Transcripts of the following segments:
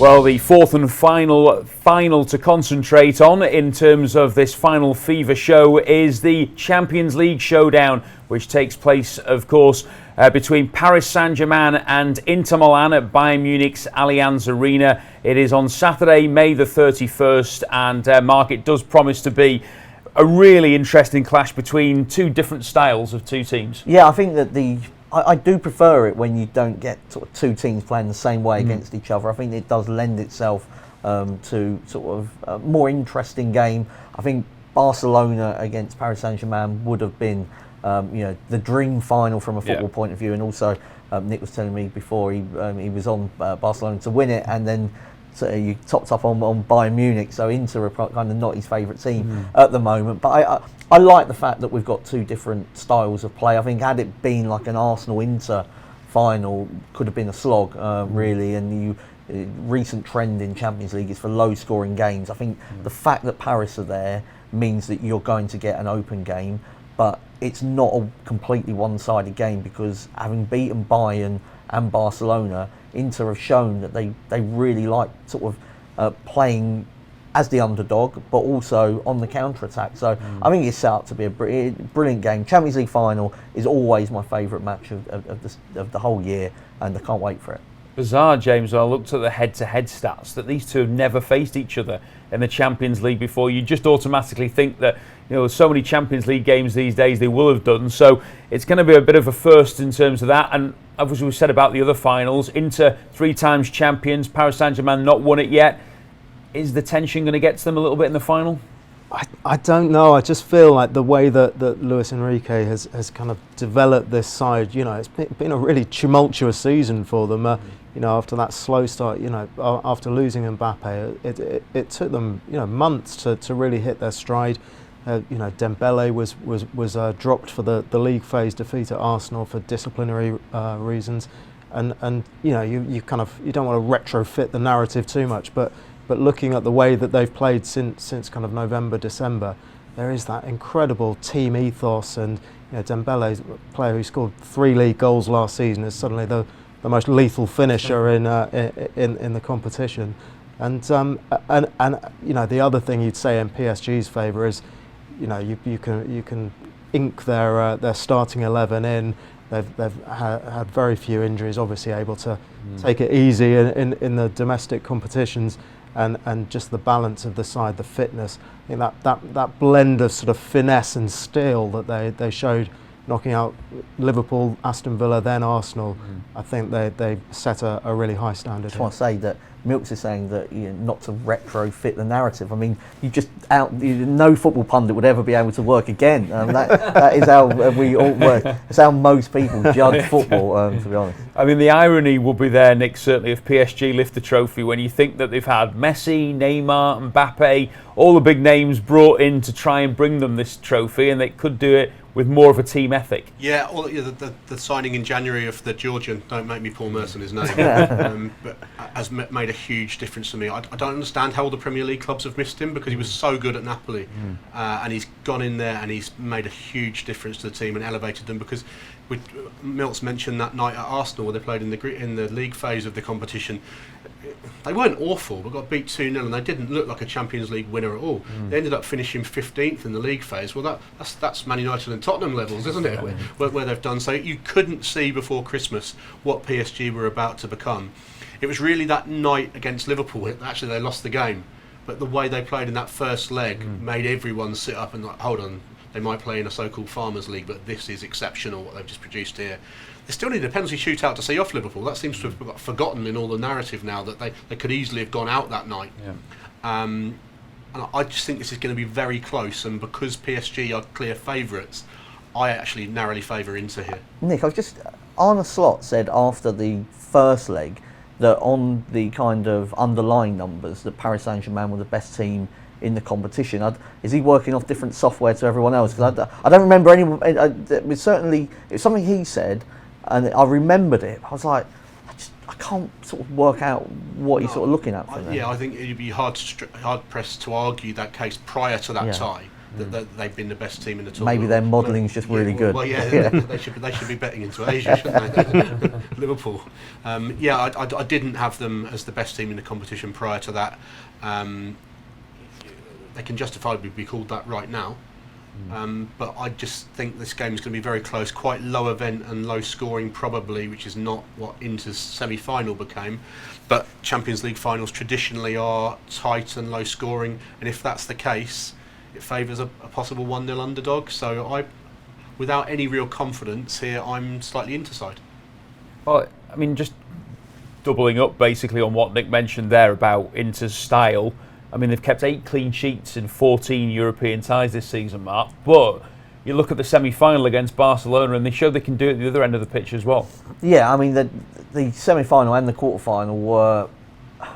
Well, the fourth and final to concentrate on in terms of this final fever show is the Champions League showdown, which takes place, of course, between Paris Saint-Germain and Inter Milan at Bayern Munich's Allianz Arena. It is on Saturday, May the 31st, and Mark, it does promise to be a really interesting clash between two different styles of two teams. Yeah, I think that I do prefer it when you don't get sort of two teams playing the same way against each other. I think it does lend itself to sort of a more interesting game. I think Barcelona against Paris Saint-Germain would have been the dream final from a football point of view, and also Nick was telling me before he was on Barcelona to win it, and then so you topped up on Bayern Munich, so Inter are kind of not his favourite team at the moment. But I like the fact that we've got two different styles of play. I think had it been like an Arsenal-Inter final, could have been a slog, really. And recent trend in Champions League is for low-scoring games. I think the fact that Paris are there means that you're going to get an open game, but it's not a completely one-sided game, because having beaten Bayern and Barcelona, Inter have shown that they really like sort of playing as the underdog, but also on the counter-attack. So I think it's set up to be a brilliant game. Champions League final is always my favourite match of the whole year, and I can't wait for it. Bizarre, James, when I looked at the head-to-head stats, that these two have never faced each other in the Champions League before. You just automatically think that, so many Champions League games these days they will have done. So it's going to be a bit of a first in terms of that. And obviously we said about the other finals, Inter 3 times champions, Paris Saint-Germain not won it yet. Is the tension going to get to them a little bit in the final? I don't know. I just feel like the way that Luis Enrique has kind of developed this side, it's been a really tumultuous season for them. After that slow start, after losing Mbappe, it took them, months to really hit their stride. Dembele was dropped for the league phase defeat at Arsenal for disciplinary reasons, and you don't want to retrofit the narrative too much, but looking at the way that they've played since kind of November, December, there is that incredible team ethos, and Dembele, a player who scored 3 league goals last season, is suddenly the most lethal finisher in the competition. And the other thing you'd say in PSG's favour is, you can ink their starting 11 in. They've had very few injuries, obviously able to take it easy in the domestic competitions, and just the balance of the side, the fitness. I think that blend of sort of finesse and steel that they showed, knocking out Liverpool, Aston Villa, then Arsenal. I think they set a really high standard. I just want to say that Milks is saying that not to retrofit the narrative. I mean, no football pundit would ever be able to work again. That is how we all work. It's how most people judge football, to be honest. I mean, the irony will be there, Nick, certainly, if PSG lift the trophy, when you think that they've had Messi, Neymar, Mbappe, all the big names brought in to try and bring them this trophy, and they could do it with more of a team ethic. Yeah, the signing in January of the Georgian, don't make me Paul Merson his name, but has made a huge difference to me. I don't understand how all the Premier League clubs have missed him, because he was so good at Napoli, and he's gone in there and he's made a huge difference to the team and elevated them. Because Milts mentioned that night at Arsenal where they played in the league phase of the competition. They weren't awful, but got beat 2-0, and they didn't look like a Champions League winner at all. They ended up finishing 15th in the league phase. Well, that's Man United and Tottenham levels, isn't it? Where they've done so. You couldn't see before Christmas what PSG were about to become. It was really that night against Liverpool. Actually, they lost the game, but the way they played in that first leg made everyone sit up and like, hold on. They might play in a so-called Farmers League, but this is exceptional what they've just produced here. They still need a penalty shootout to see off Liverpool. That seems to have got forgotten in all the narrative now, that they could easily have gone out that night. And I just think this is going to be very close, and because PSG are clear favourites, I actually narrowly favour Inter here. Nick, Arne Slot said after the first leg that on the kind of underlying numbers that Paris Saint-Germain were the best team in the competition. Is he working off different software to everyone else? Because I don't remember anyone. It was something he said, and I remembered it. I was like, I can't sort of work out what he's sort of looking at. I think it'd be hard pressed to argue that case prior to that tie. that they've been the best team in the tournament. Maybe their modelling's just really good. Well, they should be betting into Asia, shouldn't they? Liverpool. I didn't have them as the best team in the competition prior to that. They can justifiably be called that right now. But I just think this game is going to be very close, quite low event and low scoring probably, which is not what Inter's semi-final became. But Champions League finals traditionally are tight and low scoring, and if that's the case, it favours a possible 1-0 underdog. So without any real confidence here, I'm slightly Inter side. Well, I mean, just doubling up basically on what Nick mentioned there about Inter's style. I mean, they've kept 8 clean sheets in 14 European ties this season, Mark. But you look at the semi-final against Barcelona, and they showed they can do it at the other end of the pitch as well. Yeah, I mean, the semi-final and the quarter-final were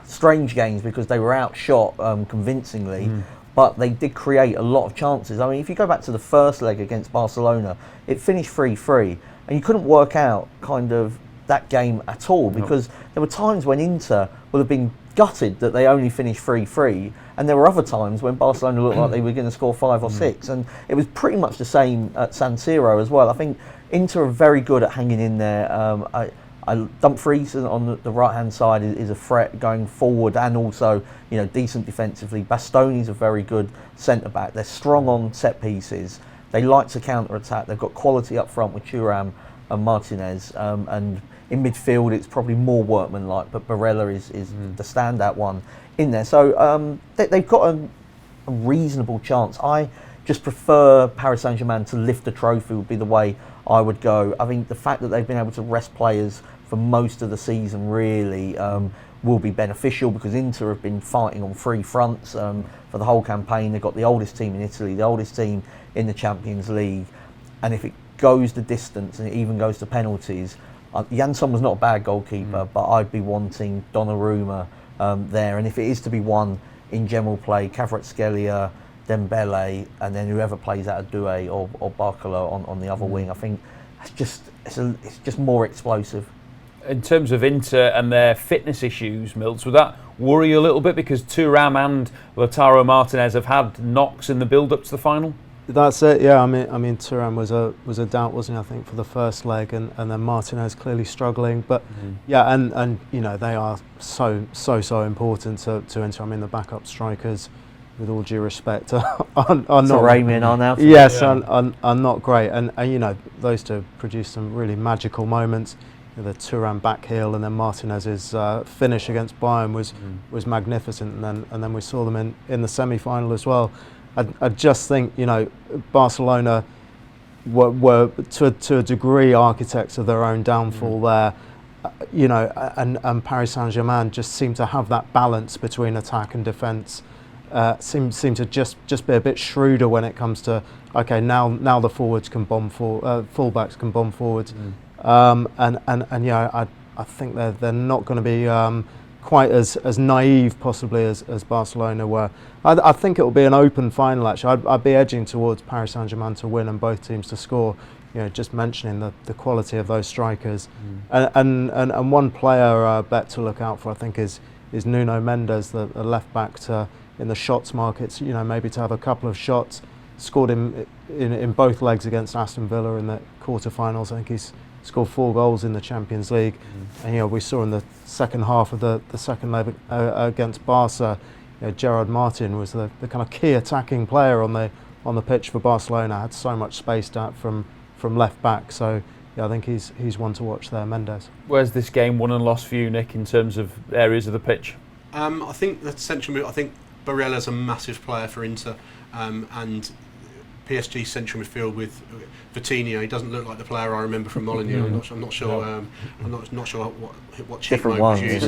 strange games because they were outshot convincingly, but they did create a lot of chances. I mean, if you go back to the first leg against Barcelona, it finished 3-3, and you couldn't work out kind of that game at all because there were times when Inter would have been gutted that they only finished 3-3, and there were other times when Barcelona looked like they were going to score 5 or 6, and it was pretty much the same at San Siro as well. I think Inter are very good at hanging in there. Dumfries on the right hand side is a threat going forward, and also decent defensively. Bastoni's a very good centre back. They're strong on set pieces. They like to counter attack. They've got quality up front with Thuram and Martinez, and in midfield it's probably more workmanlike, but Barella is the standout one in there. So they've got a reasonable chance. I just prefer Paris Saint-Germain to lift the trophy would be the way I would go. I think the fact that they've been able to rest players for most of the season really will be beneficial, because Inter have been fighting on 3 fronts for the whole campaign. They've got the oldest team in Italy, the oldest team in the Champions League, and if it goes the distance and it even goes to penalties, Jan Sommer's not a bad goalkeeper, but I'd be wanting Donnarumma there, and if it is to be won in general play, Kvaratskhelia, Dembele, and then whoever plays out of Doué or Barcola on the other wing. I think it's just more explosive. In terms of Inter and their fitness issues, Mills, would that worry you a little bit, because Thuram and Lautaro Martinez have had knocks in the build-up to the final? That's it. Yeah, I mean, Thuram was a doubt, wasn't he? I think for the first leg, and then Martinez clearly struggling. But yeah, and they are so important to Inter. I mean, the backup strikers, with all due respect, are not. Taremi and Arnautovic. Yes, are not great, and those two produced some really magical moments. The Thuram back heel and then Martinez's finish against Bayern was magnificent, and then we saw them in the semi-final as well. I just think Barcelona were to a degree architects of their own downfall there, and Paris Saint-Germain just seemed to have that balance between attack and defence. Seem to just be a bit shrewder when it comes to now the forwards can bomb fullbacks can bomb forwards. I think they're not going to be quite as naive possibly as Barcelona were. I think it will be an open final actually. I'd be edging towards Paris Saint-Germain to win and both teams to score. Just mentioning the quality of those strikers. And one player bet to look out for, I think, is Nuno Mendes, the left back, in the shots markets. Maybe to have a couple of shots. Scored in both legs against Aston Villa in the quarterfinals. I think he's scored 4 goals in the Champions League, and we saw in the second half of the second leg against Barca, Gerard Martin was the kind of key attacking player on the pitch for Barcelona. Had so much spaced out from left back, so I think he's one to watch there, Mendes. Where's this game won and lost for you, Nick, in terms of areas of the pitch? I think the central midfield. I think Barella's a massive player for Inter, and PSG central midfield with Vitinha. He doesn't look like the player I remember from Molineux. I'm not sure. I'm not sure what cheap mode was used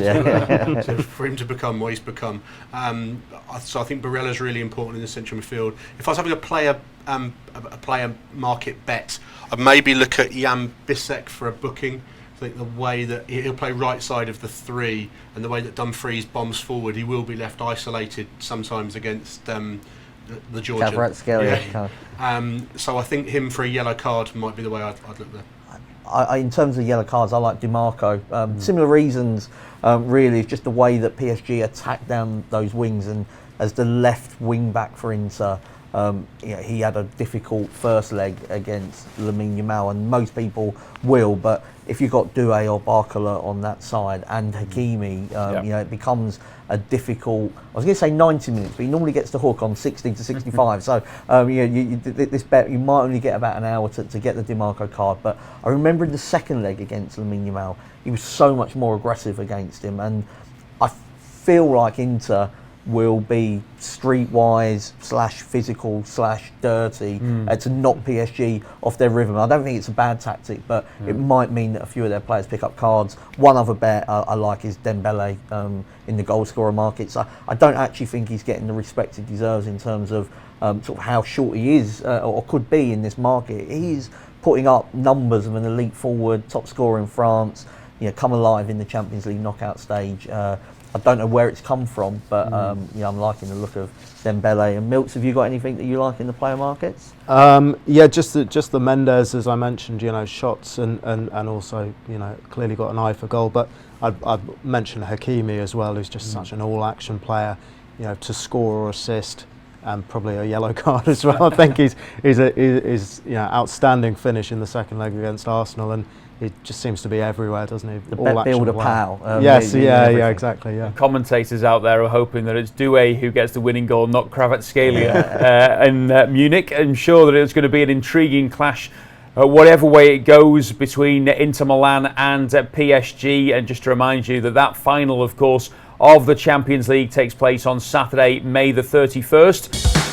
for him to become what he's become. So I think Barella's really important in the central midfield. If I was having a player market bet, I'd maybe look at Jan Bissek for a booking. I think the way that he'll play right side of the 3, and the way that Dumfries bombs forward, he will be left isolated sometimes against the Georgian. Kvaratskhelia. So I think him for a yellow card might be the way I'd look there. In terms of yellow cards, I like DiMarco. Similar reasons, really. It's just the way that PSG attack down those wings, and as the left wing back for Inter, He had a difficult first leg against Lamine Yamal, and most people will. But if you've got Doué or Barcola on that side and Hakimi, it becomes a difficult. I was going to say 90 minutes, but he normally gets the hook on 60 to 65. So this bet you might only get about an hour to get the DiMarco card. But I remember in the second leg against Lamine Yamal, he was so much more aggressive against him, and I feel like Inter will be streetwise / physical / dirty to knock PSG off their rhythm. I don't think it's a bad tactic, but it might mean that a few of their players pick up cards. One other bet I like is Dembele in the goal scorer markets. I don't actually think he's getting the respect he deserves in terms of sort of how short he is or could be in this market. He's putting up numbers of an elite forward, top scorer in France, come alive in the Champions League knockout stage. I don't know where it's come from, but I'm liking the look of Dembele. And Milks, have you got anything that you like in the player markets? Just the Mendes, as I mentioned, shots and also, clearly got an eye for goal. But I'd mention Hakimi as well, who's just such an all-action player, to score or assist, and probably a yellow card as well. I think he's outstanding finish in the second leg against Arsenal, and he just seems to be everywhere, doesn't he? The bet builder pal. Yes, exactly. Yeah. Commentators out there are hoping that it's Doué who gets the winning goal, not Kvaratskhelia in Munich. I'm sure that it's going to be an intriguing clash, whatever way it goes, between Inter Milan and PSG. And just to remind you that final, of course, of the Champions League takes place on Saturday, May the 31st.